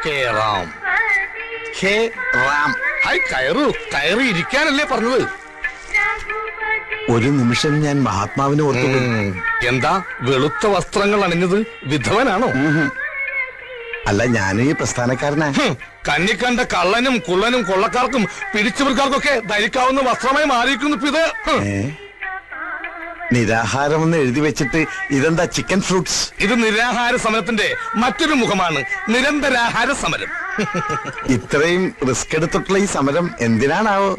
ഹേ റാം. ഹേ Ram. Hi, കയറൂ. കയറി ഇരിക്കാനല്ലേ പറഞ്ഞത്? ഒരു നിമിഷം ഞാൻ മഹാത്മാവിനെ ഓർത്തു. എന്താ വെളുത്ത വസ്ത്രങ്ങൾ അണിഞ്ഞത്? വിധവനാണോ? അല്ല, ഞാൻ ഈ പ്രസ്ഥാനക്കാരനാ. കണ്ണിക്കണ്ട കള്ളനും കുള്ളനും കൊള്ളക്കാർക്കും പിടിച്ചുപറിക്കാർക്കൊക്കെ ധരിക്കാവുന്ന വസ്ത്രമായി മാറിയിരിക്കുന്നു ഇത്. നിരാഹാരമെന്ന് എഴുതി വെച്ചിട്ട് ഇതെന്താ ചിക്കൻ ഫ്രൂട്ട്സ്? ഇത് നിരാഹാര സമരത്തിന്റെ മറ്റൊരു മുഖമാണ്, നിരന്തരാഹാര സമരം. ഇത്രയും റിസ്ക് എടുത്തിട്ടുള്ള ഈ സമരം എന്തിനാണാവോ?